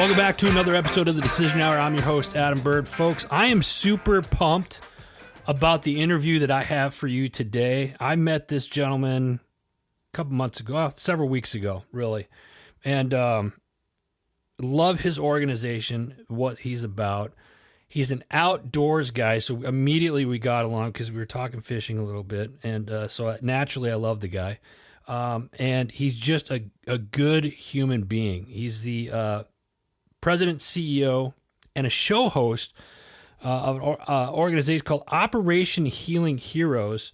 Welcome back to another episode of the Decision Hour. I'm your host, Adam Bird. Folks, I am super pumped about the interview that I have for you today. I met this gentleman a couple months ago, several weeks ago, really, and love his organization, what he's about. He's an outdoors guy, so immediately we got along because we were talking fishing a little bit, and so naturally I love the guy. And he's just a good human being. He's the president, CEO, and a show host of an organization called Operation Healing Heroes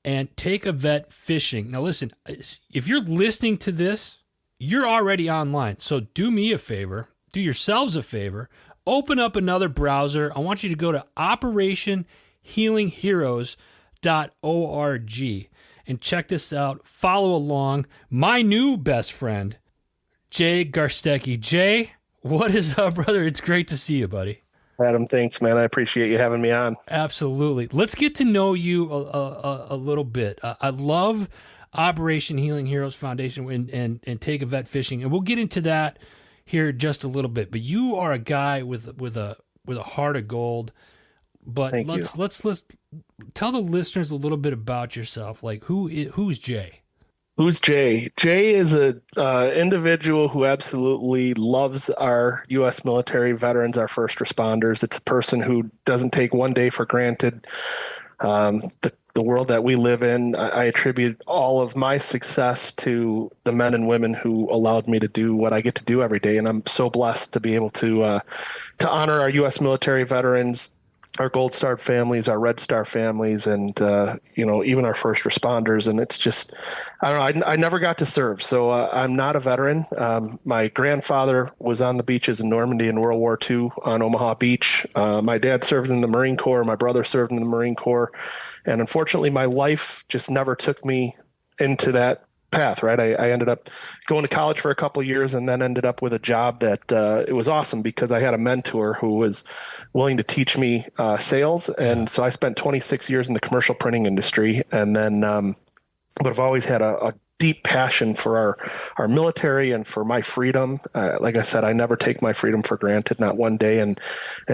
and Take a Vet Fishing. Now listen, if you're listening to this, you're already online. So do me a favor, do yourselves a favor, open up another browser. I want you to go to operationhealingheroes.org and check this out. Follow along. My new best friend, Jay Garstecki. Jay, what is up, brother? It's great to see you, buddy. Adam, thanks, man. I appreciate you having me on. Absolutely. Let's get to know you a little bit. I love Operation Healing Heroes Foundation and Take a Vet Fishing, and we'll get into that here just a little bit. But you are a guy with a heart of gold. But let's tell the listeners a little bit about yourself. Like who's Jay? Who's Jay? Jay is an individual who absolutely loves our U.S. military veterans, our first responders. It's a person who doesn't take one day for granted. The world that we live in, I attribute all of my success to the men and women who allowed me to do what I get to do every day. And I'm so blessed to be able to honor our U.S. military veterans, our Gold Star families, our Red Star families, and even our first responders. And it's just, I don't know, I never got to serve, so I'm not a veteran. My grandfather was on the beaches in Normandy in World War II on Omaha Beach. My dad served in the Marine Corps. My brother served in the Marine Corps. And unfortunately, my life just never took me into that path, right? I ended up going to college for a couple of years and then ended up with a job that it was awesome because I had a mentor who was willing to teach me sales. And so I spent 26 years in the commercial printing industry. And then, but I've always had a deep passion for our military and for my freedom. Like I said, I never take my freedom for granted, not one day. And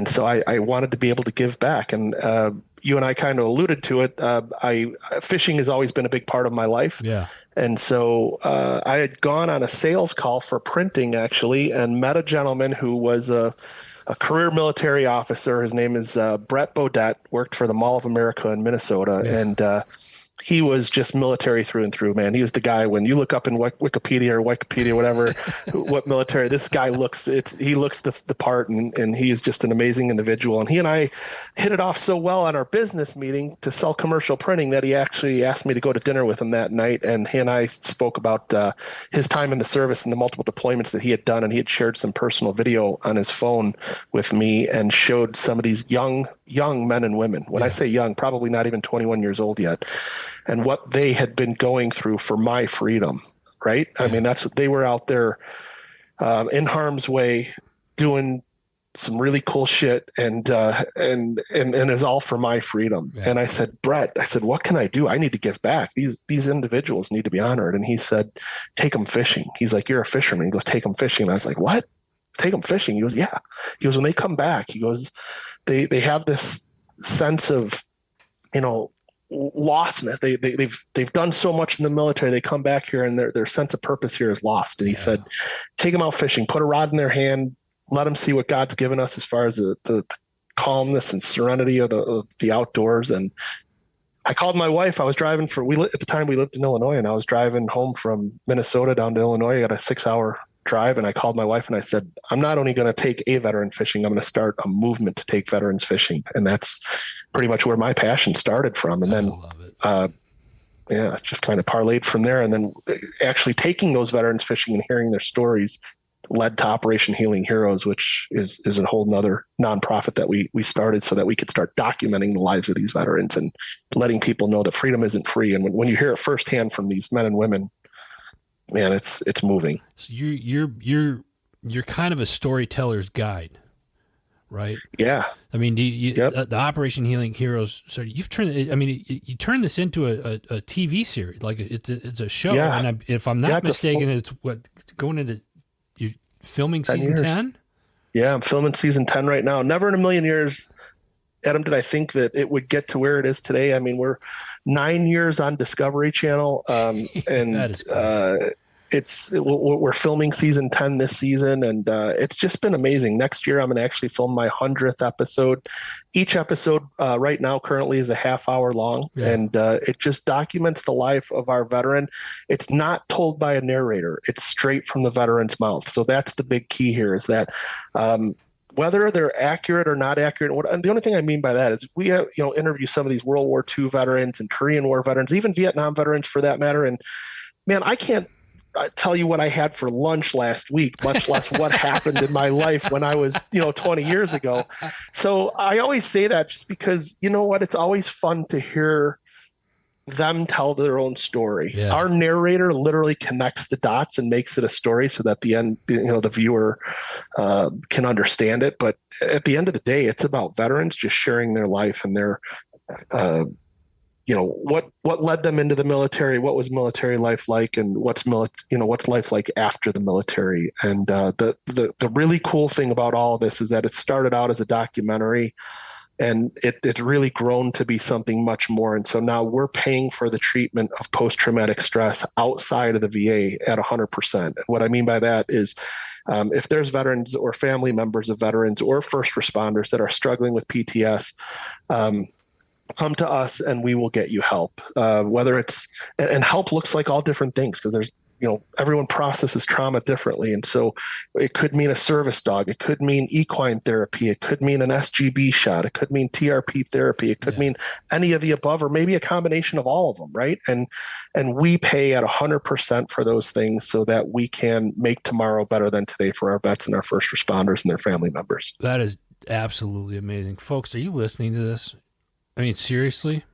so I wanted to be able to give back. And you and I kind of alluded to it. Fishing has always been a big part of my life. Yeah. And so I had gone on a sales call for printing, actually, and met a gentleman who was a career military officer. His name is Brett Bodette, worked for the Mall of America in Minnesota. Yeah. And he was just military through and through, man. He was the guy, when you look up in Wikipedia, whatever, what military, this guy looks the part, and he is just an amazing individual. And he and I hit it off so well on our business meeting to sell commercial printing that he actually asked me to go to dinner with him that night. And he and I spoke about his time in the service and the multiple deployments that he had done. And he had shared some personal video on his phone with me and showed some of these young men and women. When I say young, probably not even 21 years old yet, and what they had been going through for my freedom, right? I mean, that's what they were out there in harm's way doing some really cool shit, and it's all for my freedom. Yeah. And I said, Brett, what can I do? I need to give back. These individuals need to be honored. And he said, take them fishing. He's like, you're a fisherman. He goes, take them fishing. And I was like, what? Take them fishing? He goes, yeah. He goes, when they come back, he goes, they have this sense of, lostness. They've done so much in the military. They come back here and their sense of purpose here is lost. And he said, take them out fishing, put a rod in their hand, let them see what God's given us as far as the calmness and serenity of the outdoors. And I called my wife. I was driving at the time we lived in Illinois, and I was driving home from Minnesota down to Illinois. I got a 6-hour drive, and I called my wife and I said, I'm not only going to take a veteran fishing, I'm going to start a movement to take veterans fishing. And that's pretty much where my passion started from. And then, just kind of parlayed from there. And then actually taking those veterans fishing and hearing their stories led to Operation Healing Heroes, which is a whole nother nonprofit that we started so that we could start documenting the lives of these veterans and letting people know that freedom isn't free. And when you hear it firsthand from these men and women, man, it's moving. So you're kind of a storyteller's guide, right? Yeah. I mean, the Operation Healing Heroes. So you've turned. I mean, you turned this into a TV series, like it's a show. Yeah. And if I'm not mistaken, it's going into you filming season 10. Yeah, I'm filming season 10 right now. Never in a million years, Adam, did I think that it would get to where it is today. I mean, we're 9 years on Discovery Channel, That and is cool. we're filming season 10 this season, and it's just been amazing. Next year, I'm going to actually film my 100th episode. Each episode right now currently is a half hour long, Yeah. and it just documents the life of our veteran. It's not told by a narrator; it's straight from the veteran's mouth. So that's the big key here, is that whether they're accurate or not accurate. And the only thing I mean by that is we have, interview some of these World War II veterans and Korean War veterans, even Vietnam veterans for that matter. And man, I can't tell you what I had for lunch last week, much less what happened in my life when I was, 20 years ago. So I always say that just because, you know what, it's always fun to hear them tell their own story. Yeah. Our narrator literally connects the dots and makes it a story so that the end, the viewer can understand it. But at the end of the day, it's about veterans just sharing their life and their, what led them into the military, what was military life like, and what's life like after the military. And the really cool thing about all of this is that it started out as a documentary, and it's really grown to be something much more. And so now we're paying for the treatment of post-traumatic stress outside of the VA at 100%. And what I mean by that is if there's veterans or family members of veterans or first responders that are struggling with PTS, come to us and we will get you help. Whether it's, and help looks like all different things, because there's, everyone processes trauma differently. And so it could mean a service dog. It could mean equine therapy. It could mean an SGB shot. It could mean TRP therapy. It could mean any of the above, or maybe a combination of all of them. Right. And we pay at 100% for those things so that we can make tomorrow better than today for our vets and our first responders and their family members. That is absolutely amazing. Folks, are you listening to this? I mean, seriously?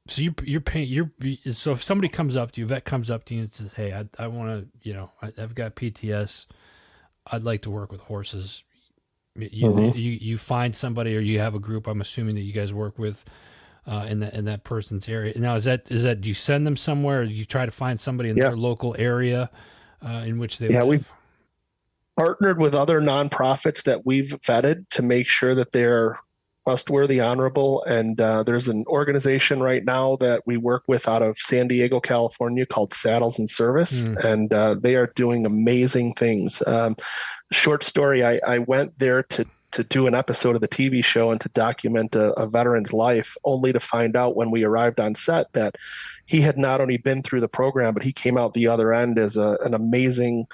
So you're paying, so if somebody comes up to you, a vet comes up to you and says, hey, I want to, I've got PTS. I'd like to work with horses. You find somebody, or you have a group, I'm assuming, that you guys work with in that person's area. Now, is that, do you send them somewhere, or do you try to find somebody in their local area in which they live? We've partnered with other nonprofits that we've vetted to make sure that they're trustworthy, honorable. And there's an organization right now that we work with out of San Diego, California, called Saddles and Service. And they are doing amazing things. Short story, I went there to do an episode of the TV show and to document a veteran's life, only to find out when we arrived on set that he had not only been through the program, but he came out the other end as an amazing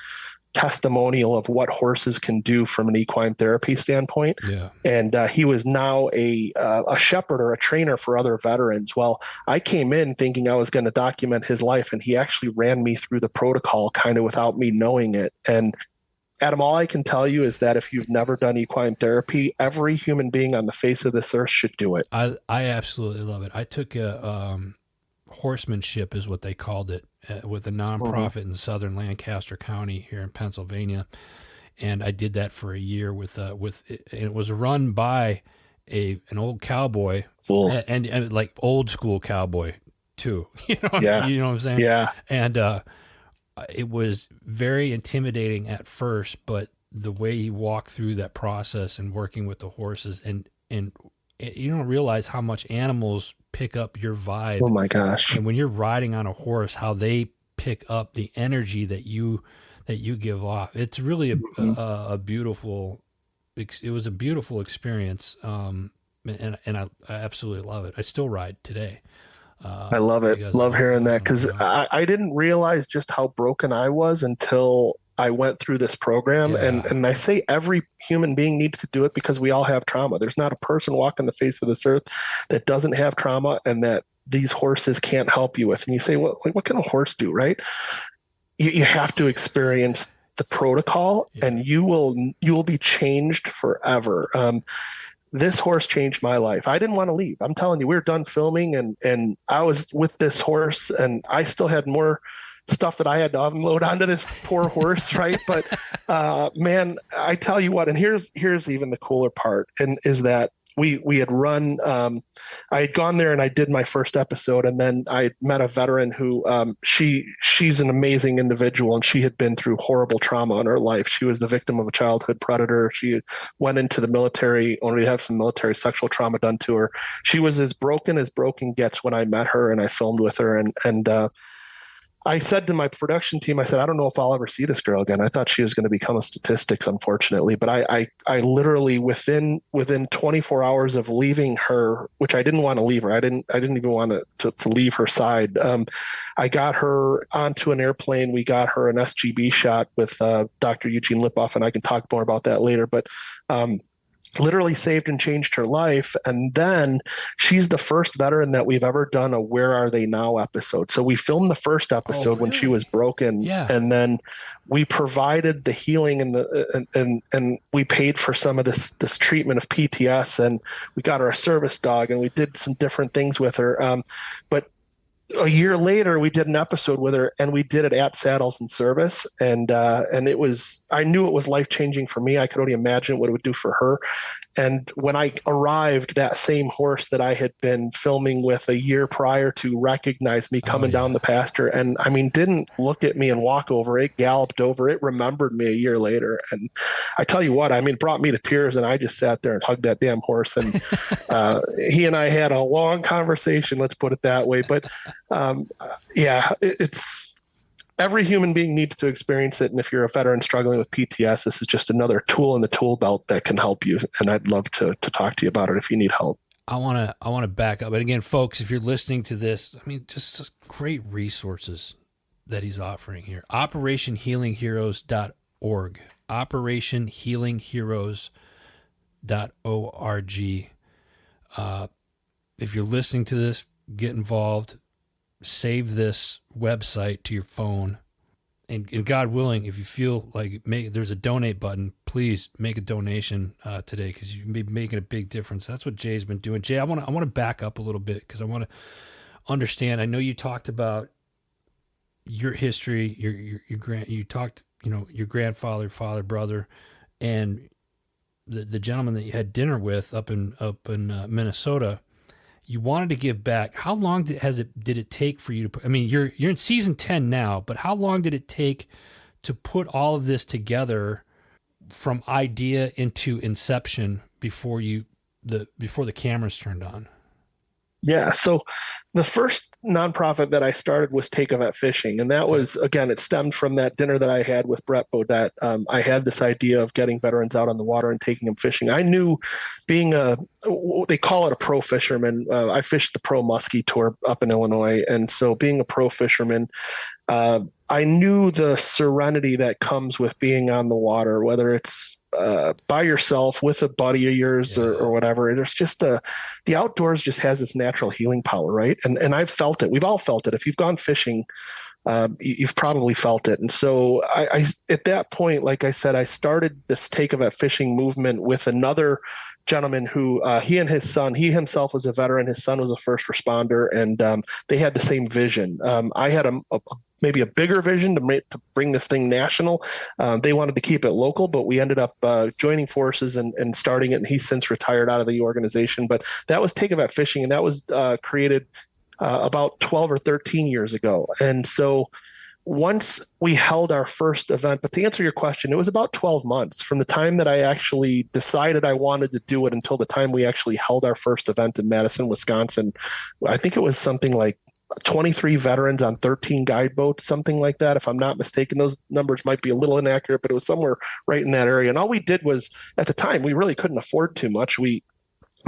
testimonial of what horses can do from an equine therapy standpoint. Yeah. And he was now a shepherd or a trainer for other veterans. Well, I came in thinking I was going to document his life, and he actually ran me through the protocol kind of without me knowing it. And Adam, all I can tell you is that if you've never done equine therapy, every human being on the face of this earth should do it. I absolutely love it. I took a horsemanship is what they called it, with a nonprofit in southern Lancaster County here in Pennsylvania, and I did that for a year with and it was run by an old cowboy, and like old school cowboy too. You know what I'm saying? Yeah. And it was very intimidating at first, but the way he walked through that process and working with the horses, and you don't realize how much animals pick up your vibe. Oh my gosh. And when you're riding on a horse, how they pick up the energy that you give off. It's really a beautiful, it was a beautiful experience. And I absolutely love it. I still ride today. I love it. Love hearing that, because I didn't realize just how broken I was until I went through this program. And I say every human being needs to do it, because we all have trauma. There's not a person walking the face of this earth that doesn't have trauma and that these horses can't help you with. And you say, well, what can a horse do, right? You have to experience the protocol, and you will be changed forever. This horse changed my life. I didn't want to leave. I'm telling you, we were done filming, and I was with this horse, and I still had more stuff that I had to unload onto this poor horse, right? But man, I tell you what, and here's even the cooler part, and is that we had run. I had gone there and I did my first episode, and then I met a veteran who she's an amazing individual, and she had been through horrible trauma in her life. She was the victim of a childhood predator. She went into the military only to have some military sexual trauma done to her. She was as broken gets when I met her, and I filmed with her, and I said to my production team, I said, I don't know if I'll ever see this girl again. I thought she was going to become a statistics, unfortunately. But I literally within 24 hours of leaving her, which I didn't want to leave her. I didn't even want to leave her side. I got her onto an airplane. We got her an SGB shot with Dr. Eugene Lipoff, and I can talk more about that later. But literally saved and changed her life. And then she's the first veteran that we've ever done a Where Are They Now episode. So we filmed the first episode when she was broken. Yeah. And then we provided the healing and we paid for some of this treatment of PTS, and we got her a service dog, and we did some different things with her. But a year later, we did an episode with her, and we did it at Saddles and Service, and it was, I knew it was life-changing for me. I could only imagine what it would do for her. And when I arrived, that same horse that I had been filming with a year prior to recognized me coming down the pasture, and I mean, didn't look at me and walk over. It galloped over. It remembered me a year later, and I tell you what, I mean, it brought me to tears, and I just sat there and hugged that damn horse, and he and I had a long conversation, let's put it that way. But it's every human being needs to experience it. And if you're a veteran struggling with PTS, this is just another tool in the tool belt that can help you. And I'd love to talk to you about it if you need help. I want to back up. And again, folks, if you're listening to this, I mean, just great resources that he's offering here. OperationHealingHeroes.org. OperationHealingHeroes.org. If you're listening to this, get involved. Save this website to your phone, and God willing, if you feel like there's a donate button, please make a donation today, because you can be making a big difference. That's what Jay's been doing. Jay, I want to back up a little bit, because I want to understand. I know you talked about your history, you talked, your grandfather, father, brother, and the gentleman that you had dinner with up in Minnesota. You wanted to give back. How long did it take for you to? I mean, you're in season 10 now, but how long did it take to put all of this together, from idea into inception, before the cameras turned on? Yeah. So the first nonprofit that I started was Take a Vet Fishing. And that was, again, it stemmed from that dinner that I had with Brett Bodette. I had this idea of getting veterans out on the water and taking them fishing. I knew, being they call it a pro fisherman. I fished the Pro Muskie Tour up in Illinois. And so being a pro fisherman, I knew the serenity that comes with being on the water, whether it's by yourself, with a buddy of yours, or whatever. There's just the outdoors just has its natural healing power, right? And I've felt it. We've all felt it. If you've gone fishing, you've probably felt it. And so I at that point, like I said, I started this Take a Vet Fishing movement with another gentleman who he and his son, he himself was a veteran, his son was a first responder, and they had the same vision. I had maybe a bigger vision to bring this thing national. They wanted to keep it local, but we ended up joining forces and starting it, and he's since retired out of the organization. But that was Take a Vet Fishing, and that was created about 12 or 13 years ago. And so once we held our first event, but to answer your question, it was about 12 months from the time that I actually decided I wanted to do it until the time we actually held our first event in Madison, Wisconsin. I think it was something like 23 veterans on 13 guide boats, something like that. If I'm not mistaken, those numbers might be a little inaccurate, but it was somewhere right in that area. And all we did was, at the time, we really couldn't afford too much. We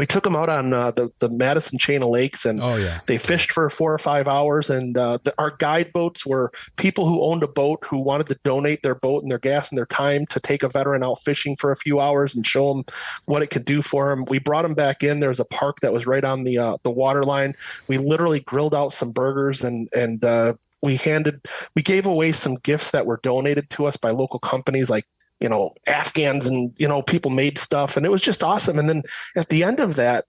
took them out on the Madison chain of lakes, and they fished for 4 or 5 hours. And our guide boats were people who owned a boat who wanted to donate their boat and their gas and their time to take a veteran out fishing for a few hours and show them what it could do for them. We brought them back in. There was a park that was right on the water line. We literally grilled out some burgers, and we gave away some gifts that were donated to us by local companies, like Afghans, and, people made stuff, and it was just awesome. And then at the end of that,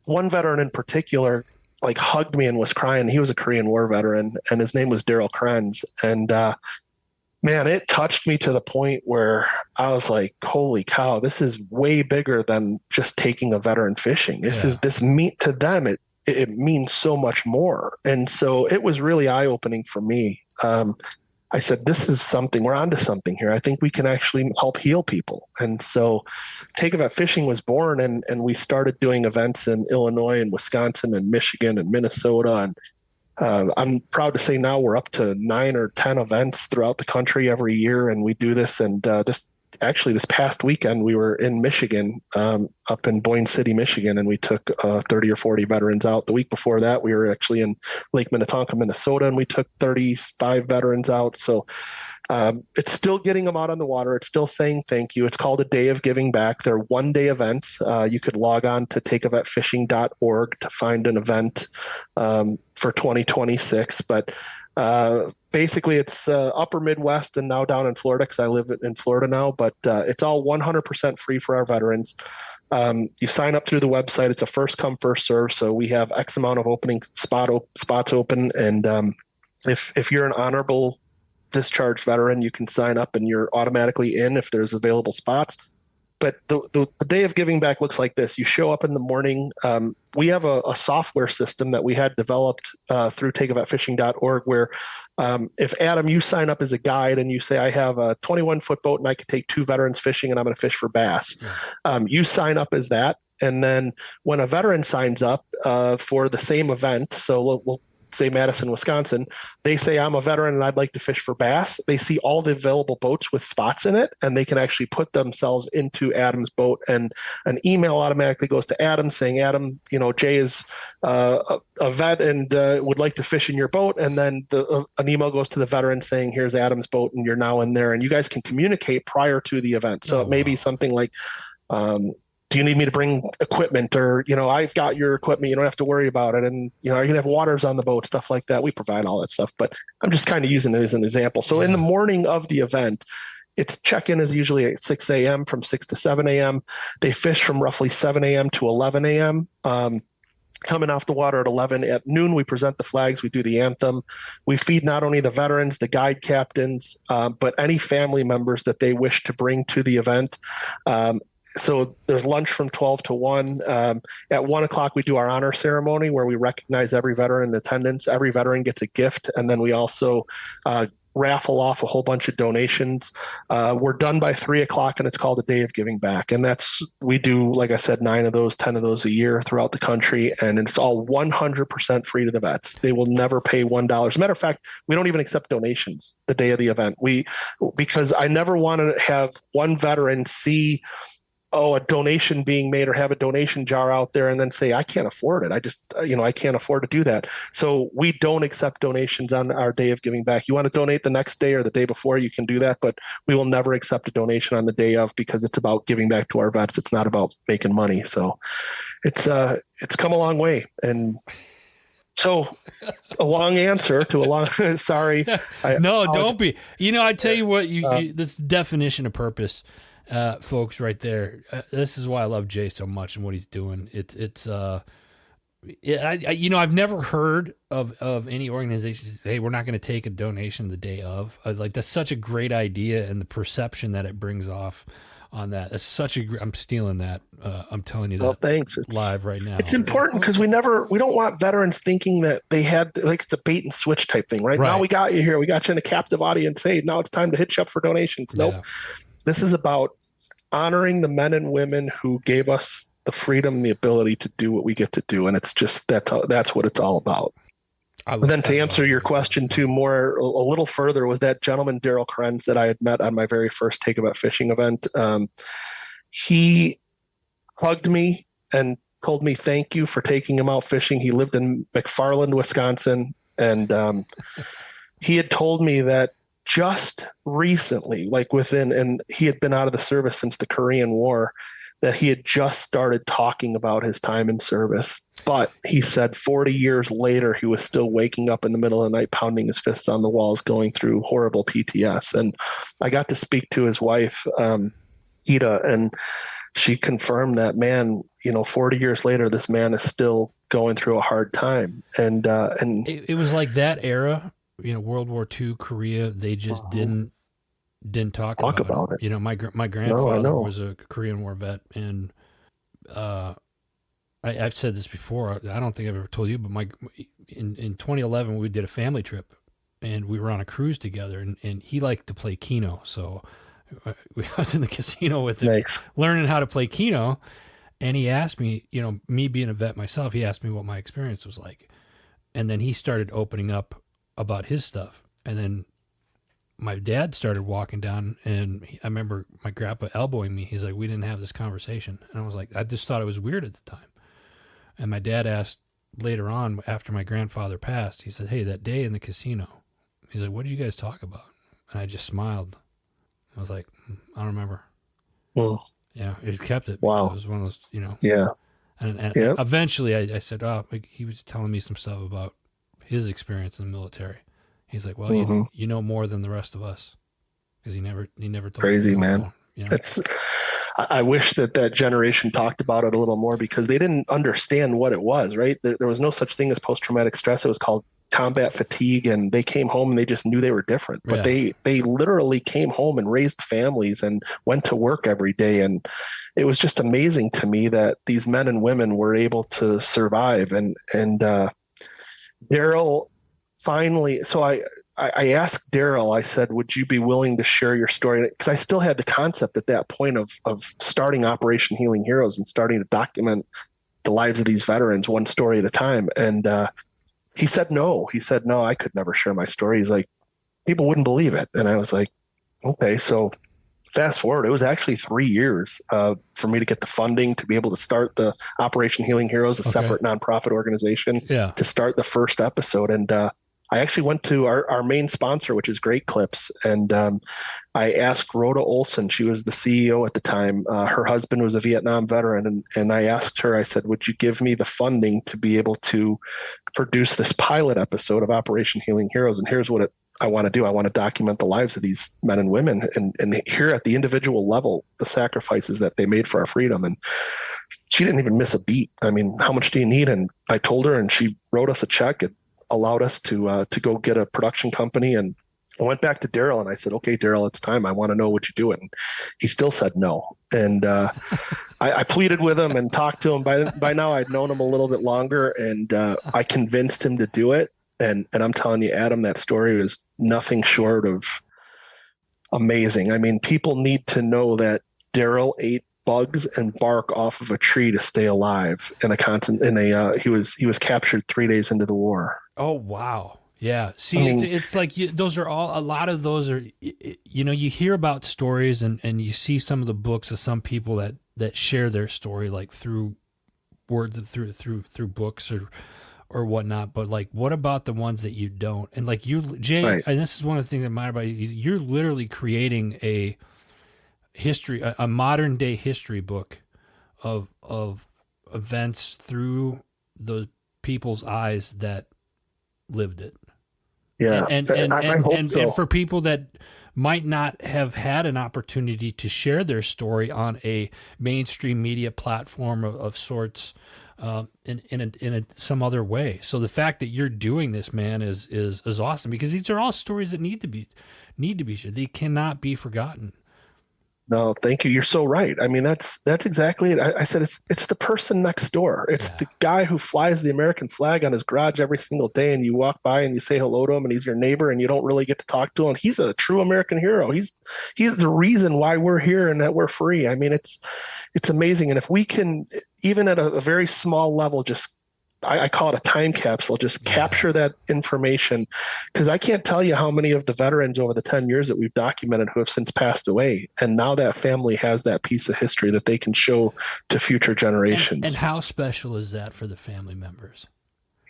one veteran in particular, like, hugged me and was crying. He was a Korean War veteran, and his name was Daryl Krenz. And, Man, it touched me to the point where I was like, holy cow, this is way bigger than just taking a veteran fishing. Yeah. This meat to them. It means so much more. And so it was really eye opening for me. I said, this is something, we're onto something here. I think we can actually help heal people. And so Take That Fishing was born, and we started doing events in Illinois and Wisconsin and Michigan and Minnesota. And I'm proud to say now we're up to 9 or 10 events throughout the country every year. And we do this. And this past weekend, we were in Michigan, up in Boyne City, Michigan, and we took 30 or 40 veterans out. The week before that, we were actually in Lake Minnetonka, Minnesota, and we took 35 veterans out. So it's still getting them out on the water. It's still saying thank you. It's called a Day of Giving Back. They're one-day events. You could log on to takeavetfishing.org to find an event for 2026. But basically, it's upper Midwest and now down in Florida because I live in Florida now. But it's all 100% free for our veterans. You sign up through the website. It's a first come, first serve. So we have X amount of spots open. And if you're an honorable discharged veteran, you can sign up and you're automatically in if there's available spots. But the Day of Giving Back looks like this. You show up in the morning. We have a software system that we had developed through takeavetfishing.org where if, Adam, you sign up as a guide and you say, I have a 21-foot boat and I could take 2 veterans fishing and I'm going to fish for bass. You sign up as that. And then when a veteran signs up for the same event, so we'll say Madison, Wisconsin, they say, I'm a veteran and I'd like to fish for bass. They see all the available boats with spots in it, and they can actually put themselves into Adam's boat. And an email automatically goes to Adam saying, Adam, Jay is a vet and would like to fish in your boat. And then an email goes to the veteran saying, here's Adam's boat, and you're now in there. And you guys can communicate prior to the event. So it may be something like, do you need me to bring equipment, or, I've got your equipment, you don't have to worry about it. And, are you going to have waters on the boat, stuff like that. We provide all that stuff, but I'm just kind of using it as an example. So in the morning of the event, its check-in is usually at 6 a.m. from 6 to 7 a.m. They fish from roughly 7 a.m. to 11 a.m. Coming off the water at 11. At noon, we present the flags, we do the anthem. We feed not only the veterans, the guide captains, but any family members that they wish to bring to the event. So there's lunch from 12 to 1. At 1 o'clock, we do our honor ceremony where we recognize every veteran in attendance. Every veteran gets a gift. And then we also raffle off a whole bunch of donations. We're done by 3 o'clock, and it's called a Day of Giving Back. And we do, like I said, 9 of those, 10 of those a year throughout the country. And it's all 100% free to the vets. They will never pay $1. As a matter of fact, we don't even accept donations the day of the event. Because I never want to have one veteran see a donation being made or have a donation jar out there and then say, I can't afford it. I can't afford to do that. So we don't accept donations on our Day of Giving Back. You want to donate the next day or the day before, you can do that, but we will never accept a donation on the day of, because it's about giving back to our vets. It's not about making money. So it's come a long way. And so a long answer to a long, sorry. Don't be, I tell you what, that's the definition of purpose. Folks, right there. This is why I love Jay so much and what he's doing. I've never heard of any organization say, hey, we're not going to take a donation the day of. That's such a great idea, and the perception that it brings off on that. It's I'm stealing that. I'm telling you that. Well, thanks. Live right now. It's important because we don't want veterans thinking that they had, it's a bait and switch type thing, right? Now we got you here. We got you in a captive audience. Hey, now it's time to hit you up for donations. Nope. Yeah. This is about honoring the men and women who gave us the freedom, the ability to do what we get to do. And it's just, that's what it's all about. And then to answer your question too, a little further, was that gentleman, Daryl Krenz, that I had met on my very first Take About Fishing event. He hugged me and told me, thank you for taking him out fishing. He lived in McFarland, Wisconsin. And he had told me that just recently, and he had been out of the service since the Korean War, that he had just started talking about his time in service. But he said 40 years later, he was still waking up in the middle of the night, pounding his fists on the walls, going through horrible PTSD. And I got to speak to his wife, Ida, and she confirmed that, man, 40 years later, this man is still going through a hard time. And it was like that era. World War II, Korea, they just didn't didn't talk Talk about about it. it. You know, my No, I grandfather know. was a Korean War vet, and I've said this before. I don't think I've ever told you, but in 2011 we did a family trip, and we were on a cruise together, and he liked to play Keno, so I was in the casino with him, Thanks. learning how to play Keno, and he asked me, you know, me being a vet myself, he asked me what my experience was like, and then he started opening up about his stuff, and then my dad started walking down, and I remember my grandpa elbowing me. He's like, "We didn't have this conversation," and I was like, I just thought it was weird at the time. And my dad asked later on, after my grandfather passed, he said, "Hey, that day in the casino," he's like, "What did you guys talk about?" And I just smiled. I was like, I don't remember. Well, Yeah, he kept it. wow. It was one of those, you know. Yeah. And Yeah. eventually I said, oh, he was telling me some stuff about his experience in the military. He's like, well, you know more than the rest of us, because he never told Crazy, me. man. You know? It's, I wish that generation talked about it a little more, because they didn't understand what it was, right? There was no such thing as post-traumatic stress. It was called combat fatigue, and they came home and they just knew they were different. But Yeah. they literally came home and raised families and went to work every day. And it was just amazing to me that these men and women were able to survive. And Daryl finally, so I asked Daryl, I said, would you be willing to share your story? Because I still had the concept at that point of starting Operation Healing Heroes and starting to document the lives of these veterans one story at a time. And he said no. He said, no, I could never share my story. He's like, people wouldn't believe it. And I was like, okay. So fast forward, it was actually 3 years for me to get the funding to be able to start the Operation Healing Heroes, a separate nonprofit organization, to start the first episode. And I actually went to our main sponsor, which is Great Clips, and I asked Rhoda Olson, she was the CEO at the time. Her husband was a Vietnam veteran, and I asked her, I said, would you give me the funding to be able to produce this pilot episode of Operation Healing Heroes? And here's what I want to do. I want to document the lives of these men and women, and hear at the individual level the sacrifices that they made for our freedom. And she didn't even miss a beat. I mean, how much do you need? And I told her, and she wrote us a check and allowed us to go get a production company. And I went back to Daryl and I said, okay, Daryl, it's time. I want to know, would you do it? And he still said no. And I pleaded with him and talked to him. By now I'd known him a little bit longer, and I convinced him to do it. And I'm telling you, Adam, that story was nothing short of amazing. I mean, people need to know that Daryl ate bugs and bark off of a tree to stay alive he was captured 3 days into the war. Oh, wow. Yeah. See, I mean, it's like those are all, a lot of those are, you know, you hear about stories and you see some of the books of some people that share their story, like through words, through books or whatnot. But like, what about the ones that you don't? And like you, Jay, right. And this is one of the things I admire about you, you're literally creating a history, a modern day history book of events through the people's eyes that lived it. Yeah. And hope so. And for people that might not have had an opportunity to share their story on a mainstream media platform of sorts, in some other way. So the fact that you're doing this, man, is awesome, because these are all stories that need to be shared. They cannot be forgotten. No, thank you. You're so right. I mean, that's exactly it. I said it's the person next door. It's the guy who flies the American flag on his garage every single day, and you walk by and you say hello to him, and he's your neighbor, and you don't really get to talk to him. He's a true American hero. He's the reason why we're here and that we're free. I mean, it's amazing. And if we can, even at a very small level, just I call it a time capsule, just capture that information, because I can't tell you how many of the veterans over the 10 years that we've documented who have since passed away. And now that family has that piece of history that they can show to future generations. And how special is that for the family members?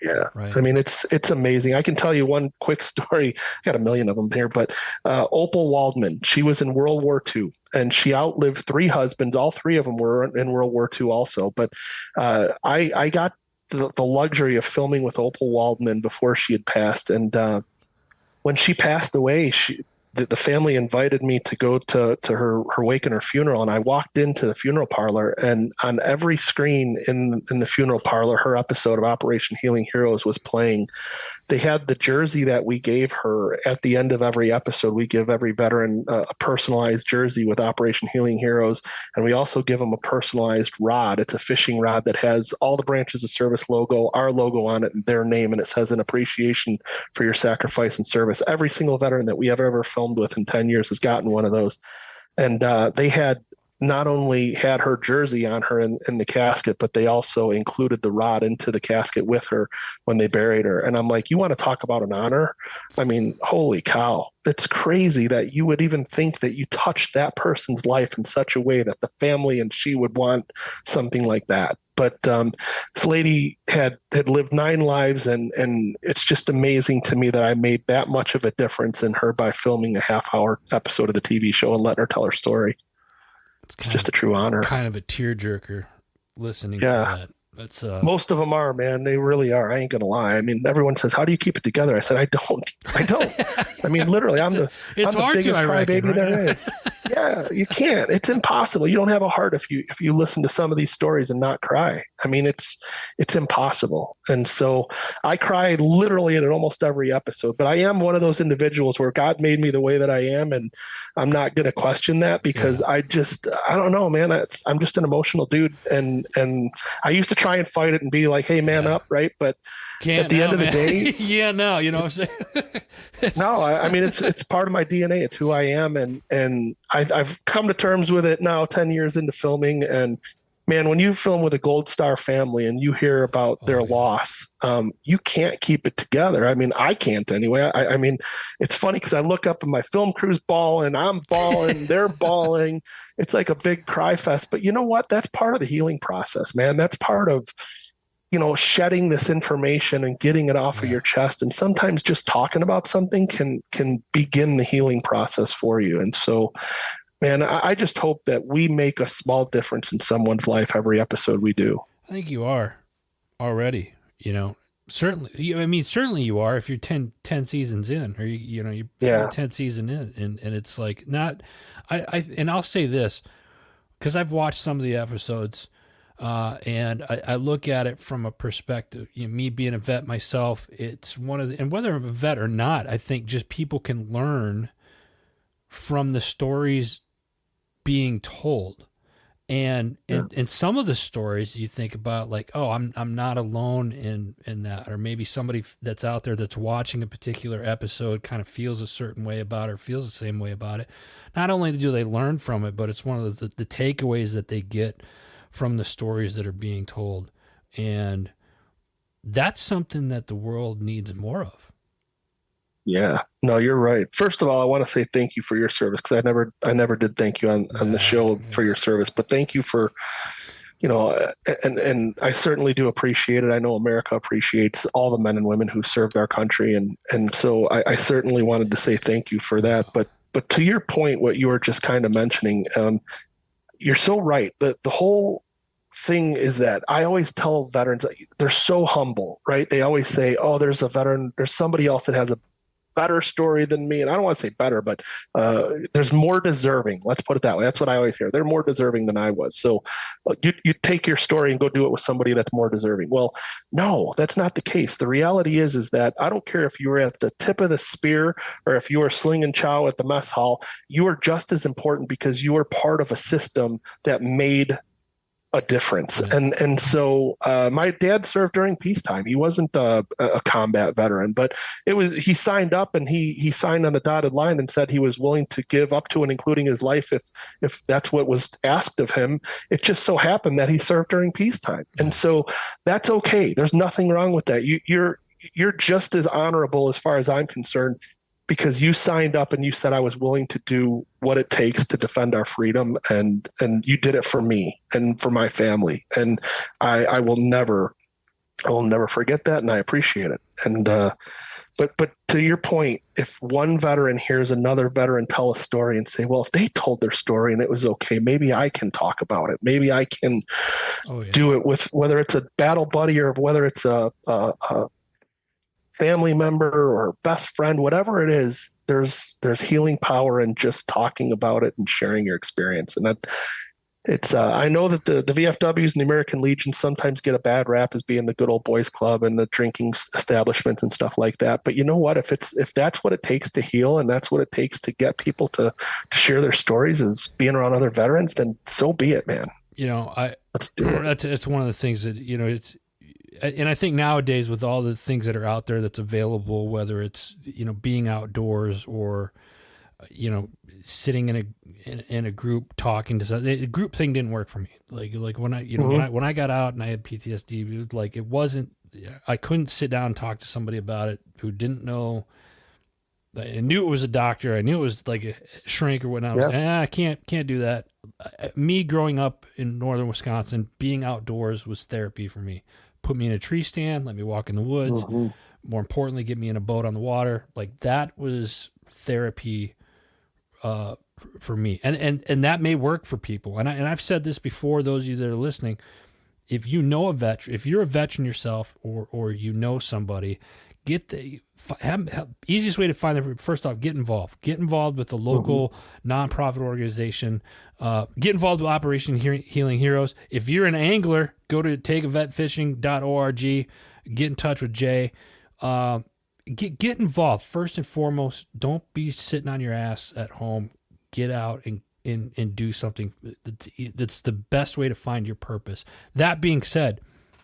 Yeah. Right. I mean, it's amazing. I can tell you one quick story. I got a million of them here, but Opal Waldman, she was in World War II, and she outlived 3 husbands. All 3 of them were in World War II also. But I got the luxury of filming with Opal Waldman before she had passed. And when she passed away, the family invited me to go to her wake and her funeral. And I walked into the funeral parlor, and on every screen in the funeral parlor, her episode of Operation Healing Heroes was playing. they had the jersey that we gave her at the end of every episode. We give every veteran a personalized jersey with Operation Healing Heroes, and we also give them a personalized rod. It's a fishing rod that has all the branches of service logo, our logo on it, and their name, and it says an appreciation for your sacrifice and service. Every single veteran that we have ever filmed with in 10 years has gotten one of those. And they had not only had her jersey on her in the casket, but they also included the rod into the casket with her when they buried her. And I'm like, you want to talk about an honor? I mean, holy cow. It's crazy that you would even think that you touched that person's life in such a way that the family and she would want something like that. But this lady had lived 9 lives, and it's just amazing to me that I made that much of a difference in her by filming a half-hour episode of the TV show and letting her tell her story. It's just a true honor. Kind of a tearjerker listening to that. That's most of them are, man. They really are. I ain't gonna lie. I mean, everyone says, "How do you keep it together?" I said, "I don't. I mean, literally, I'm the biggest crybaby there is. Yeah, you can't. It's impossible. You don't have a heart if you listen to some of these stories and not cry. I mean, it's impossible. And so I cry literally in almost every episode. But I am one of those individuals where God made me the way that I am, and I'm not going to question that because I don't know, man. I'm just an emotional dude, and I used to try and fight it and be like, "Hey, man up," right? But at the end of the day, you know what I'm saying? No, I mean it's part of my DNA. It's who I am, and I've come to terms with it now. 10 years into filming, and man, when you film with a Gold Star family and you hear about their loss, you can't keep it together. I mean, I can't anyway. I mean, it's funny because I look up and my film crew's bawling, I'm bawling, they're bawling. It's like a big cry fest. But you know what? That's part of the healing process, man. That's part of, shedding this information and getting it off of your chest. And sometimes just talking about something can begin the healing process for you. And so, man, I just hope that we make a small difference in someone's life every episode we do. I think you are already, certainly. I mean, certainly you are if you're 10 seasons in, or you're 10 season in, and it's like not. And I'll say this because I've watched some of the episodes, and I look at it from a perspective. Me being a vet myself, it's one of and whether I'm a vet or not, I think just people can learn from the stories being told. And some of the stories you think about, like, oh, I'm not alone in that, or maybe somebody that's out there that's watching a particular episode kind of feels a certain way about it, or feels the same way about it. Not only do they learn from it, but it's one of the takeaways that they get from the stories that are being told. And that's something that the world needs more of. Yeah, no, you're right. First of all, I want to say thank you for your service, because I never did thank you on the show for your service, but thank you for, and I certainly do appreciate it. I know America appreciates all the men and women who served our country. And so I certainly wanted to say thank you for that. But to your point, what you were just kind of mentioning, you're so right. The whole thing is that I always tell veterans, they're so humble, right? They always say, oh, there's a veteran, there's somebody else that has a better story than me. And I don't want to say better, but there's more deserving. Let's put it that way. That's what I always hear. They're more deserving than I was. So you take your story and go do it with somebody that's more deserving. Well, no, that's not the case. The reality is that I don't care if you were at the tip of the spear or if you were slinging chow at the mess hall, you are just as important because you are part of a system that made a difference. And so my dad served during peacetime. He wasn't a combat veteran, but he signed up, and he signed on the dotted line and said he was willing to give up to and including his life if that's what was asked of him. It just so happened that he served during peacetime. And so that's okay. There's nothing wrong with that. You're just as honorable as far as I'm concerned, because you signed up and you said, I was willing to do what it takes to defend our freedom. And you did it for me and for my family. And I will never forget that. And I appreciate it. And, but to your point, if one veteran hears another veteran tell a story and say, well, if they told their story and it was okay, maybe I can talk about it. Maybe I can do it with, whether it's a battle buddy or whether it's a family member or best friend, whatever it is, there's healing power in just talking about it and sharing your experience. And it's I know that the VFWs and the American Legion sometimes get a bad rap as being the good old boys club and the drinking establishments and stuff like that. But you know what? If that's what it takes to heal and that's what it takes to get people to share their stories is being around other veterans, then so be it, man. Let's do it. That's one of the things that and I think nowadays with all the things that are out there that's available, whether it's being outdoors or sitting in a group talking to somebody, the group thing didn't work for me. Like when I when I got out and I had PTSD, it wasn't. I couldn't sit down and talk to somebody about it who didn't know. I knew it was a doctor. I knew it was like a shrink or whatnot. I was I can't do that. Me growing up in northern Wisconsin, being outdoors was therapy for me. Put me in a tree stand, let me walk in the woods. Mm-hmm. More importantly, get me in a boat on the water. Like that was therapy for me. And that may work for people. And I've said this before, those of you that are listening, if you know a veteran, if you're a veteran yourself or somebody, easiest way to find them. First off, get involved with the local nonprofit organization. Get involved with Operation Healing Heroes. If you're an angler, go to takeavetfishing.org. Get in touch with Jay. Get involved first and foremost. Don't be sitting on your ass at home. Get out and do something. That's the best way to find your purpose. That being said,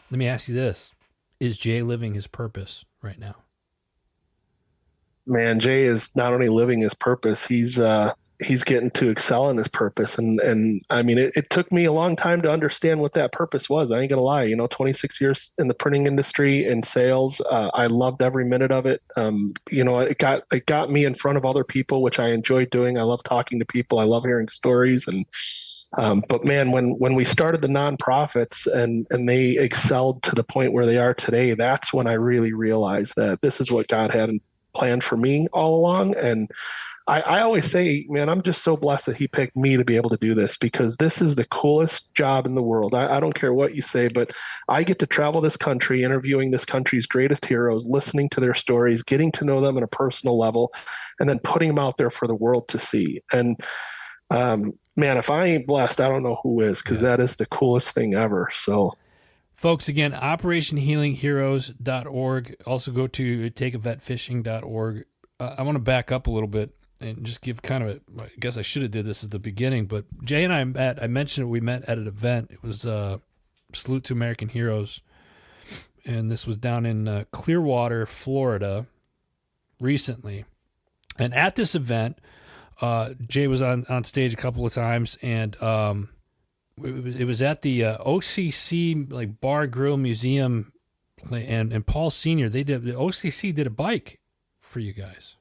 let me ask you this: is Jay living his purpose right now? Man, Jay is not only living his purpose, he's getting to excel in his purpose. And I mean, it took me a long time to understand what that purpose was. I ain't gonna lie, 26 years in the printing industry and sales. I loved every minute of it. It got me in front of other people, which I enjoy doing. I love talking to people. I love hearing stories. But man, when we started the nonprofits and they excelled to the point where they are today, that's when I really realized that this is what God had planned for me all along. And I always say, man, I'm just so blessed that he picked me to be able to do this, because this is the coolest job in the world. I don't care what you say, but I get to travel this country, interviewing this country's greatest heroes, listening to their stories, getting to know them on a personal level, and then putting them out there for the world to see. And man, if I ain't blessed, I don't know who is, because that is the coolest thing ever. So folks, again, operationhealingheroes.org. Also go to takeavetfishing.org. I want to back up a little bit and just give kind of I guess I should have did this at the beginning, but Jay and I mentioned we met at an event. It was Salute to American Heroes, and this was down in Clearwater, Florida, recently. And at this event, Jay was on stage a couple of times, and it was at the OCC like Bar Grill Museum, and Paul Senior. The OCC did a bike for you guys.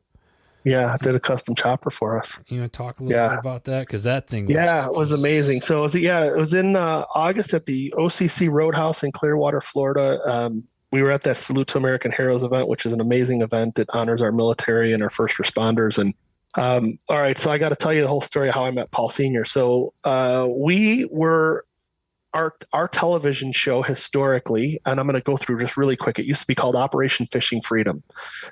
Yeah, did a custom chopper for us. You want to talk a little bit about that? Because that thing it was amazing. So it was in August at the OCC Roadhouse in Clearwater, Florida. We were at that Salute to American Heroes event, which is an amazing event that honors our military and our first responders. And all right, so I got to tell you the whole story of how I met Paul Senior. So we were our television show historically, and I'm going to go through just really quick. It used to be called Operation Fishing Freedom.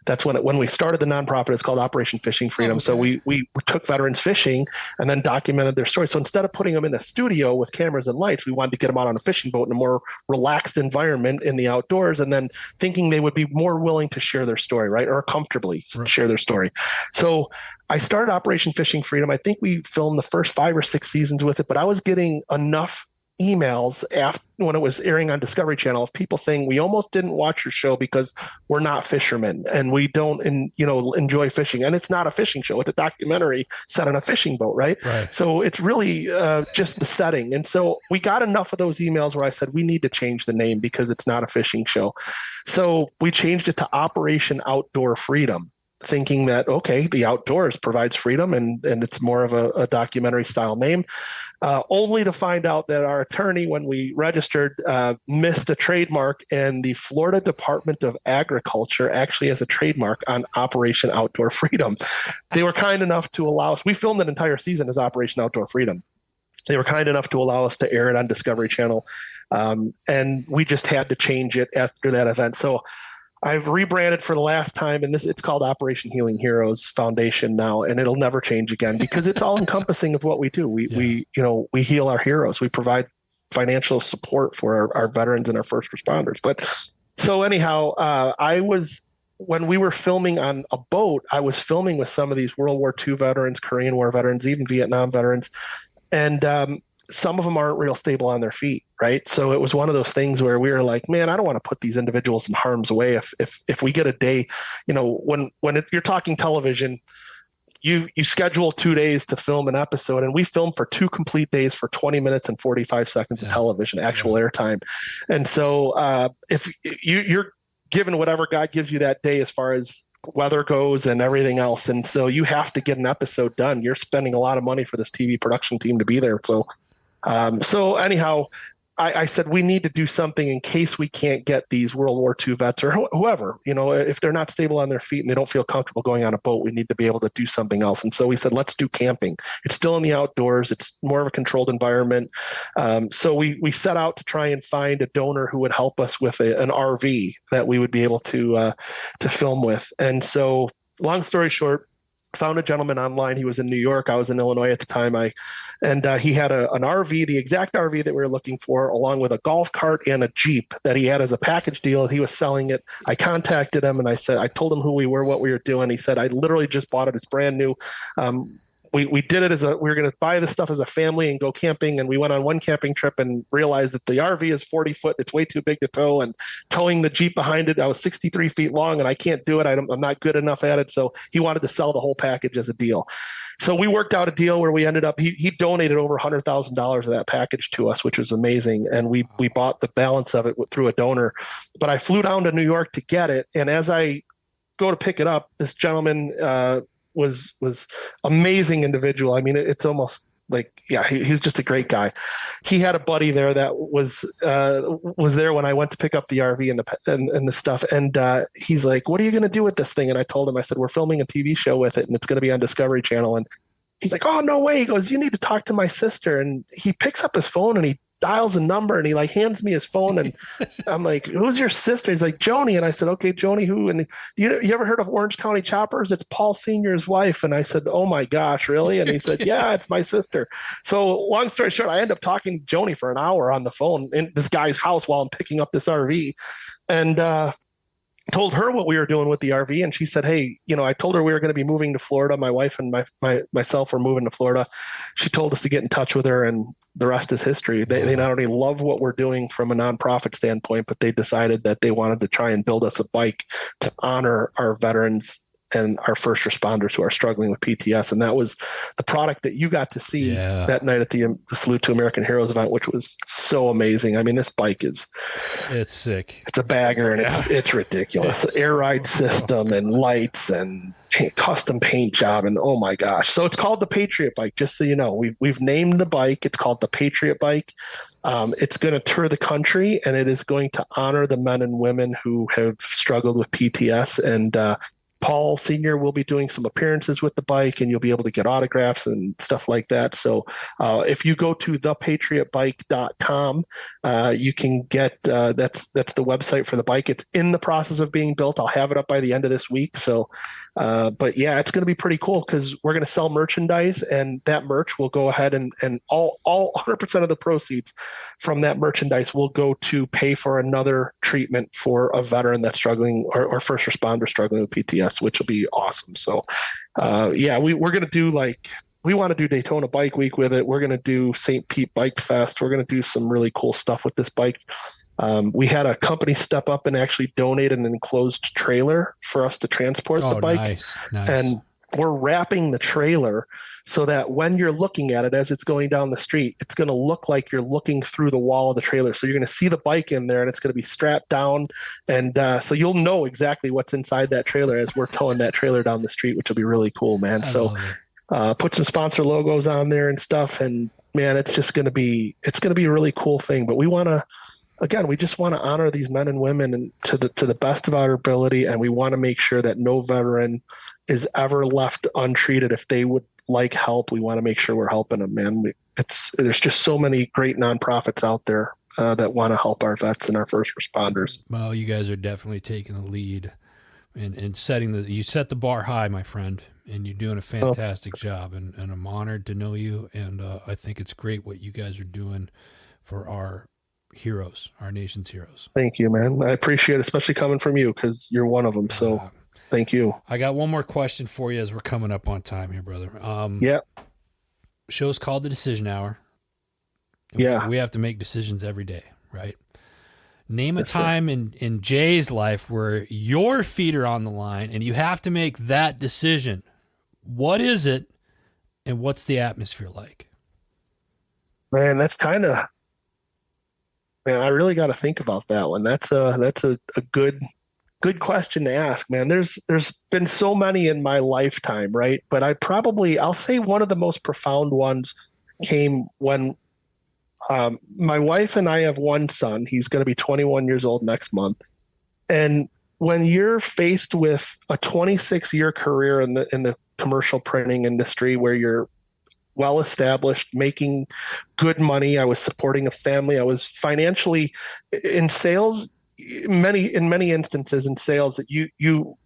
That's when we started the nonprofit. It's called Operation Fishing Freedom. Okay. So we took veterans fishing and then documented their story. So instead of putting them in a studio with cameras and lights, we wanted to get them out on a fishing boat in a more relaxed environment in the outdoors, and then thinking they would be more willing to share their story, right, or comfortably share their story. So I started Operation Fishing Freedom. I think we filmed the first 5 or 6 seasons with it, but I was getting enough emails after when it was airing on Discovery Channel of people saying, we almost didn't watch your show because we're not fishermen and we don't enjoy fishing. And it's not a fishing show. It's a documentary set on a fishing boat, right? So it's really just the setting. And so we got enough of those emails where I said, we need to change the name because it's not a fishing show. So we changed it to Operation Outdoor Freedom, thinking that, okay, the outdoors provides freedom and it's more of a documentary style name, only to find out that our attorney, when we registered, missed a trademark, and the Florida Department of Agriculture actually has a trademark on Operation Outdoor Freedom. They were kind enough to allow us, we filmed an entire season as Operation Outdoor Freedom. They were kind enough to allow us to air it on Discovery Channel. And we just had to change it after that event. So I've rebranded for the last time, and it's called Operation Healing Heroes Foundation now, and it'll never change again because it's all encompassing of what we do. We heal our heroes. We provide financial support for our veterans and our first responders. But so anyhow, when we were filming on a boat, I was filming with some of these World War II veterans, Korean War veterans, even Vietnam veterans, and some of them aren't real stable on their feet, right? So it was one of those things where we were like, man, I don't want to put these individuals in harm's way. If we get a day, you're talking television, you schedule 2 days to film an episode, and we filmed for 2 complete days for 20 minutes and 45 seconds of television, actual airtime. And so if you're given whatever God gives you that day as far as weather goes and everything else, and so you have to get an episode done. You're spending a lot of money for this TV production team to be there. So anyhow, I said we need to do something in case we can't get these World War II vets or whoever, if they're not stable on their feet and they don't feel comfortable going on a boat, we need to be able to do something else. And so we said, let's do camping. It's still in the outdoors. It's more of a controlled environment. So we set out to try and find a donor who would help us with an RV that we would be able to film with. And so long story short, found a gentleman online. He was in New York. I was in Illinois at the time. He had an RV, the exact RV that we were looking for, along with a golf cart and a Jeep that he had as a package deal. He was selling it. I contacted him and I told him who we were, what we were doing. He said, I literally just bought it. It's brand new. We did it we were going to buy this stuff as a family and go camping. And we went on one camping trip and realized that the RV is 40 foot. It's way too big to tow, and towing the Jeep behind it, I was 63 feet long and I can't do it. I'm not good enough at it. So he wanted to sell the whole package as a deal. So we worked out a deal where we ended up, he donated over $100,000 of that package to us, which was amazing. And we bought the balance of it through a donor, but I flew down to New York to get it. And as I go to pick it up, this gentleman, was amazing individual. I mean, it's almost like, yeah, he's just a great guy. He had a buddy there that was there when I went to pick up the RV and the stuff. And he's like, what are you going to do with this thing? And I told him, I said, we're filming a TV show with it and it's going to be on Discovery Channel. And he's like, oh, no way. He goes, you need to talk to my sister. And he picks up his phone and he dials a number and he like hands me his phone and I'm like, who's your sister? He's like, Joni. And I said, okay, Joni, who? And you ever heard of Orange County Choppers? It's Paul Sr.'s wife. And I said, oh my gosh, really? And he said, yeah, it's my sister. So long story short, I end up talking to Joni for an hour on the phone in this guy's house while I'm picking up this RV. And told her what we were doing with the RV, and she said, hey, I told her we were going to be moving to Florida. My wife and myself were moving to Florida. She told us to get in touch with her, and the rest is history. They not only love what we're doing from a nonprofit standpoint, but they decided that they wanted to try and build us a bike to honor our veterans and our first responders who are struggling with PTS. And that was the product that you got to see that night at the Salute to American Heroes event, which was so amazing. I mean, this bike it's sick. It's a bagger and it's ridiculous. Air ride system and lights and custom paint job. And oh my gosh. So it's called the Patriot Bike, just so you know. We've named the bike. It's called the Patriot Bike. It's going to tour the country, and it is going to honor the men and women who have struggled with PTS. And Paul Sr. will be doing some appearances with the bike, and you'll be able to get autographs and stuff like that. So if you go to thepatriotbike.com, you can get that's the website for the bike. It's in the process of being built. I'll have it up by the end of this week. So, but yeah, it's going to be pretty cool because we're going to sell merchandise, and that merch will go ahead and all 100% of the proceeds from that merchandise will go to pay for another treatment for a veteran that's struggling or first responder struggling with PTS, which will be awesome. So, we're going to do we want to do Daytona Bike Week with it. We're going to do St. Pete Bike Fest. We're going to do some really cool stuff with this bike. We had a company step up and actually donate an enclosed trailer for us to transport the bike. Nice. And we're wrapping the trailer so that when you're looking at it as it's going down the street, it's going to look like you're looking through the wall of the trailer. So you're going to see the bike in there, and it's going to be strapped down. And so you'll know exactly what's inside that trailer as we're towing that trailer down the street, which will be really cool, man. So put some sponsor logos on there and stuff. And man, it's going to be a really cool thing. But we just want to honor these men and women and to the best of our ability. And we want to make sure that no veteran is ever left untreated. If they would like help, we want to make sure we're helping them, man. There's just so many great nonprofits out there that want to help our vets and our first responders. Well, you guys are definitely taking the lead and you set the bar high, my friend, and you're doing a fantastic job. And I'm honored to know you. And I think it's great what you guys are doing for our heroes, our nation's heroes. Thank you, man. I appreciate it, especially coming from you, because you're one of them. So thank you. I got one more question for you as we're coming up on time here, brother. Yeah. Show's called The Decision Hour. Yeah. We have to make decisions every day, right? Name a time in Jay's life where your feet are on the line and you have to make that decision. What is it, and what's the atmosphere like? Man, that's kind of, man, I really got to think about that one. That's a good question to ask, man. There's been so many in my lifetime, right? But I'll say one of the most profound ones came when my wife and I have one son. He's going to be 21 years old next month. And when you're faced with a 26-year career in the commercial printing industry, where you're well established, making good money, I was supporting a family, I was financially in sales, in many instances in sales, that you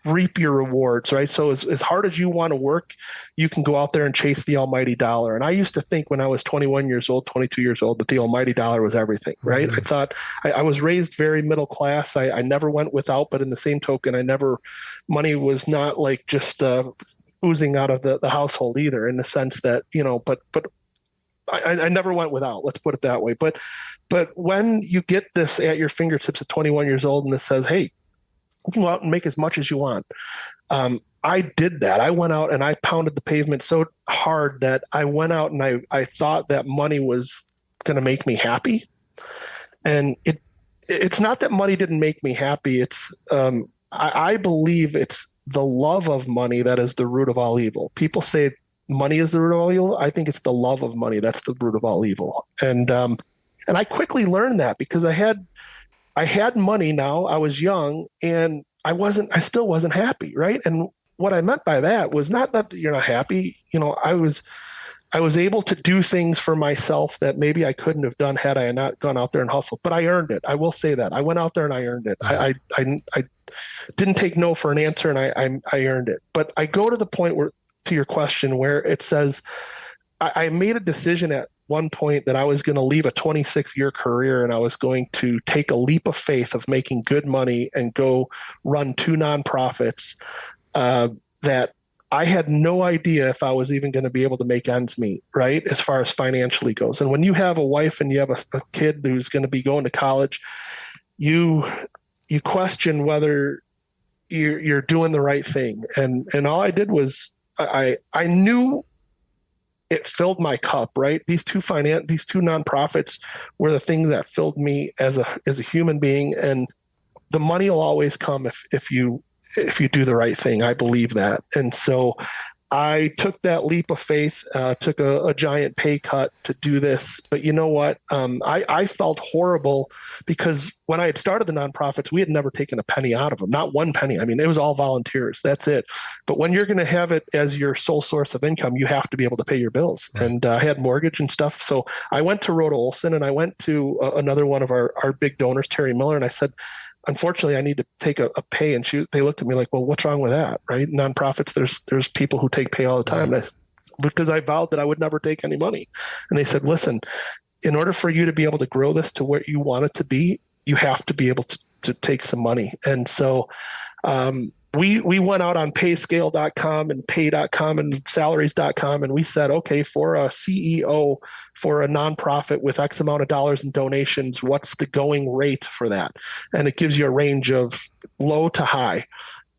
reap your rewards, right? So as hard as you want to work, you can go out there and chase the almighty dollar. And I used to think when I was 21 years old, 22 years old, that the almighty dollar was everything, right? Mm-hmm. I thought I was raised very middle class. I never went without, but in the same token, money was not like just oozing out of the household either, in the sense that, but I never went without, let's put it that way. But when you get this at your fingertips at 21 years old and it says, hey, you can go out and make as much as you want. I did that. I went out and I pounded the pavement so hard that I went out and I thought that money was going to make me happy. And it's not that money didn't make me happy. It's I believe it's the love of money that is the root of all evil. People say money is the root of all evil. I think it's the love of money that's the root of all evil. And I quickly learned that because I had money now. I was young and I still wasn't happy, right? And what I meant by that was not that you're not happy. I was able to do things for myself that maybe I couldn't have done had I not gone out there and hustled. But I earned it. I will say that. I went out there and I earned it. I didn't take no for an answer, and I earned it. But I go to the point where, to your question, where it says I made a decision at one point that I was going to leave a 26-year career and I was going to take a leap of faith of making good money and go run 2 nonprofits that I had no idea if I was even going to be able to make ends meet, right, as far as financially goes. And when you have a wife and you have a kid who's going to be going to college, you question whether you're doing the right thing. And all I did was I knew it filled my cup, right? These two nonprofits were the thing that filled me as a human being, and the money will always come if you do the right thing. I believe that. And so I took that leap of faith, took a giant pay cut to do this. But you know what? I felt horrible because when I had started the nonprofits, we had never taken a penny out of them, not one penny. I mean, it was all volunteers. That's it. But when you're going to have it as your sole source of income, you have to be able to pay your bills. Right. And I had mortgage and stuff. So I went to Rhoda Olson and I went to another one of our big donors, Terry Miller, and I said, unfortunately, I need to take a pay. And they looked at me like, well, what's wrong with that? Right? Nonprofits, there's people who take pay all the time. Right. Because I vowed that I would never take any money. And they said, listen, in order for you to be able to grow this to where you want it to be, you have to be able to take some money. And so we went out on payscale.com and pay.com and salaries.com. And we said, okay, for a CEO, for a nonprofit with X amount of dollars in donations, what's the going rate for that? And it gives you a range of low to high.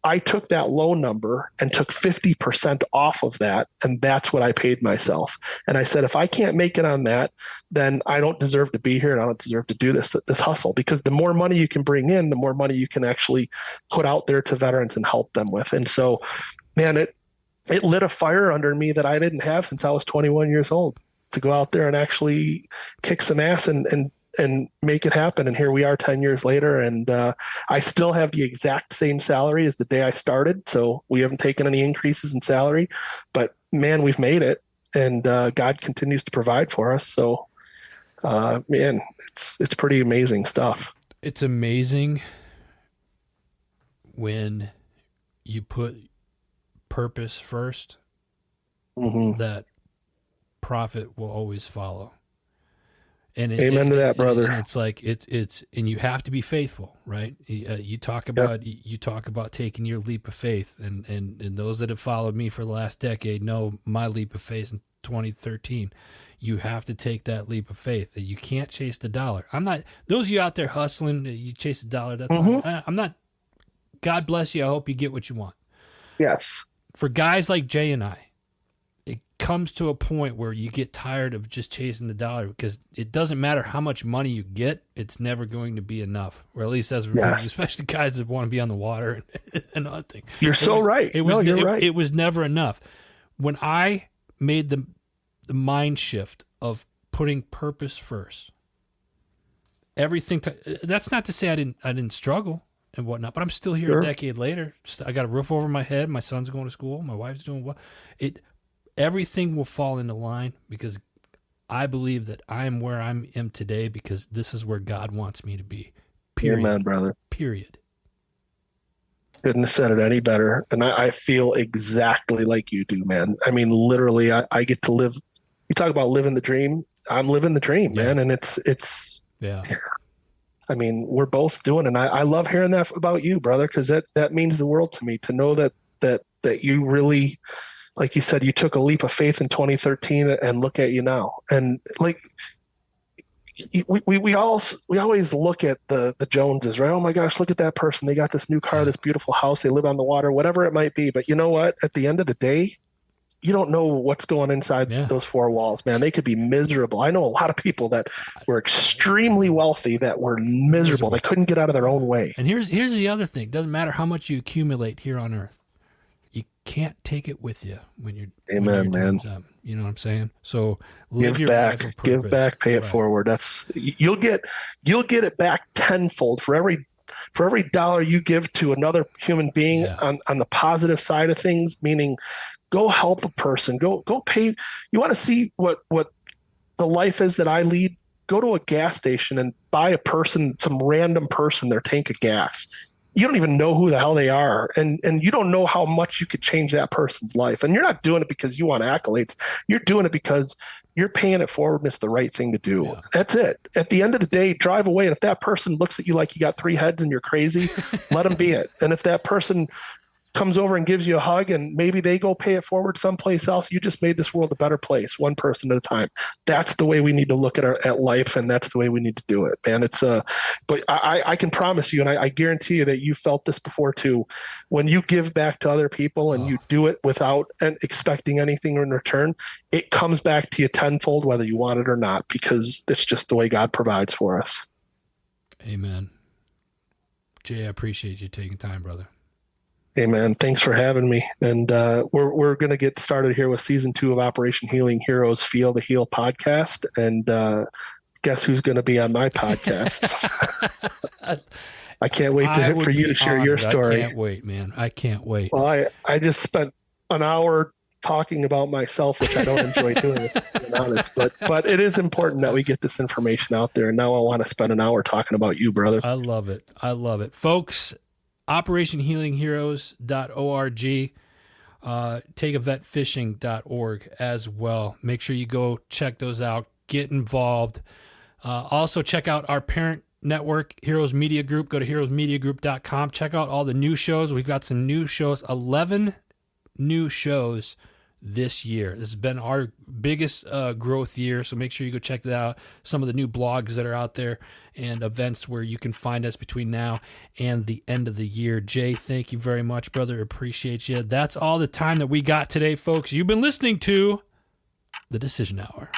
I took that low number and took 50% off of that. And that's what I paid myself. And I said, if I can't make it on that, then I don't deserve to be here and I don't deserve to do this hustle, because the more money you can bring in, the more money you can actually put out there to veterans and help them with. And so, man, it lit a fire under me that I didn't have since I was 21 years old, to go out there and actually kick some ass and make it happen. And here we are 10 years later. And I still have the exact same salary as the day I started. So we haven't taken any increases in salary, but man, we've made it. And God continues to provide for us. So Man, it's pretty amazing stuff. It's amazing when you put purpose first, that profit will always follow. And Amen to that, brother. And it's like and you have to be faithful, right? You talk about taking your leap of faith, and those that have followed me for the last decade know my leap of faith in 2013. You have to take that leap of faith. You can't chase the dollar. I'm not. Those of you out there hustling, you chase the dollar. That's I'm not. God bless you. I hope you get what you want. Yes. For guys like Jay and I, it comes to a point where you get tired of just chasing the dollar, because it doesn't matter how much money you get, it's never going to be enough. Or at least especially guys that want to be on the water and hunting. You're right. You're right. It was never enough. When I made the mind shift of putting purpose first, that's not to say I didn't struggle and whatnot, but I'm still here a decade later. I got a roof over my head. My son's going to school. My wife's doing well. Everything will fall into line, because I believe that I am where I am today because this is where God wants me to be. Period. Amen, brother. Period. Couldn't have said it any better. And I feel exactly like you do, man. I mean, literally, I get to live. You talk about living the dream. I'm living the dream, man. And it's. Yeah. I mean, we're both doing it. And I love hearing that about you, brother, because that means the world to me, to know that you really, like you said, you took a leap of faith in 2013, and look at you now. And like, we always look at the Joneses, right? Oh my gosh, look at that person. They got this new car, this beautiful house. They live on the water, whatever it might be. But you know what? At the end of the day, you don't know what's going inside those four walls, man. They could be miserable. I know a lot of people that were extremely wealthy that were miserable. They couldn't get out of their own way. And here's the other thing. Doesn't matter how much you accumulate here on earth. You can't take it with you when you're man. You know what I'm saying? So give back, pay it forward. That's you'll get it back tenfold for every dollar you give to another human being on the positive side of things, meaning go help a person, go pay. You want to see what the life is that I lead? Go to a gas station and buy some random person, their tank of gas. You don't even know who the hell they are. And you don't know how much you could change that person's life. And you're not doing it because you want accolades. You're doing it because you're paying it forward and it's the right thing to do. Yeah. That's it. At the end of the day, drive away. And if that person looks at you like you got three heads and you're crazy, let them be it. And if that person comes over and gives you a hug and maybe they go pay it forward someplace else, you just made this world a better place, one person at a time. That's the way we need to look at life, and that's the way we need to do it, man. But I can promise you, and I guarantee you that you felt this before too, when you give back to other people and you do it without expecting anything in return, it comes back to you tenfold, whether you want it or not, because it's just the way God provides for us. Amen. Jay, I appreciate you taking time, brother. Hey, man, thanks for having me. And we're going to get started here with season 2 of Operation Healing Heroes Feel the Heal podcast. And guess who's going to be on my podcast? I can't wait for you to share your story. I can't wait, man. I can't wait. Well, I just spent an hour talking about myself, which I don't enjoy doing, if I'm being honest. But it is important that we get this information out there. And now I want to spend an hour talking about you, brother. I love it. Folks, OperationHealingHeroes.org, takeavetfishing.org as well. Make sure you go check those out. Get involved. Also, check out our parent network, Heroes Media Group. Go to heroesmediagroup.com. Check out all the new shows. We've got some new shows, 11 new shows this year. This has been our biggest growth year, so make sure you go check that out. Some of the new blogs that are out there and events where you can find us between now and the end of the year. Jay, thank you very much, brother. Appreciate you. That's all the time that we got today, folks. You've been listening to The Decision Hour.